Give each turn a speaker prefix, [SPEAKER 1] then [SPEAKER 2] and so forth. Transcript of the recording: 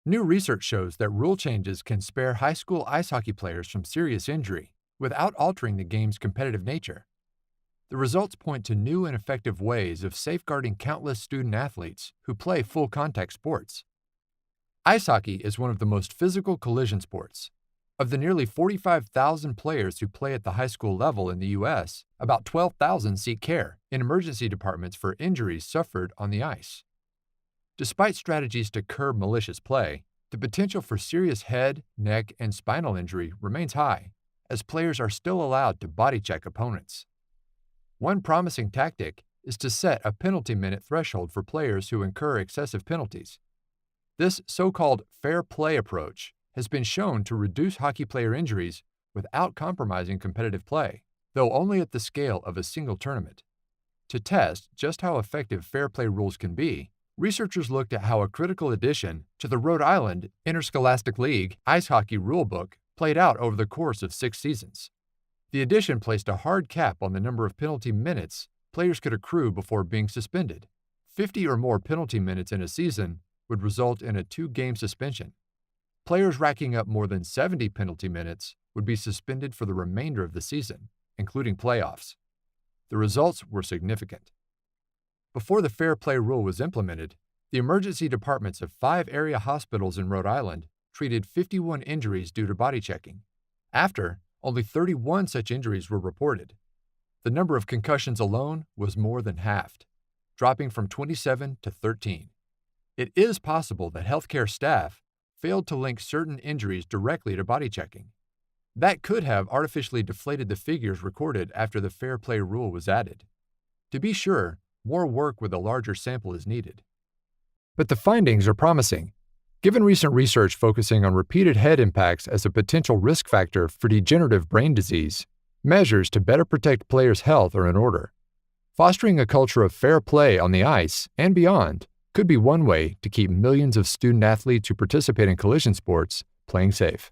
[SPEAKER 1] New research shows that rule changes can spare high school ice hockey players from serious injury without altering the game's competitive nature. The results point to new and effective ways of safeguarding countless student athletes who play full contact sports. Ice hockey is one of the most physical collision sports. Of the nearly 45,000 players who play at the high school level in the U.S., about 12,000 seek care in emergency departments for injuries suffered on the ice. Despite strategies to curb malicious play, the potential for serious head, neck, and spinal injury remains high, as players are still allowed to body check opponents. One promising tactic is to set a penalty minute threshold for players who incur excessive penalties. This so-called fair play approach has been shown to reduce hockey player injuries without compromising competitive play, though only at the scale of a single tournament. To test just how effective fair play rules can be, researchers looked at how a critical addition to the Rhode Island Interscholastic League Ice Hockey Rulebook played out over the course of 6 seasons. The addition placed a hard cap on the number of penalty minutes players could accrue before being suspended. 50 or more penalty minutes in a season would result in a 2-game suspension. Players racking up more than 70 penalty minutes would be suspended for the remainder of the season, including playoffs. The results were significant. Before the fair play rule was implemented, the emergency departments of 5 area hospitals in Rhode Island treated 51 injuries due to body checking. After, only 31 such injuries were reported. The number of concussions alone was more than halved, dropping from 27 to 13. It is possible that healthcare staff failed to link certain injuries directly to body checking. That could have artificially deflated the figures recorded after the fair play rule was added. To be sure, more work with a larger sample is needed. But the findings are promising. Given recent research focusing on repeated head impacts as a potential risk factor for degenerative brain disease, measures to better protect players' health are in order. Fostering a culture of fair play on the ice and beyond could be one way to keep millions of student athletes who participate in collision sports playing safe.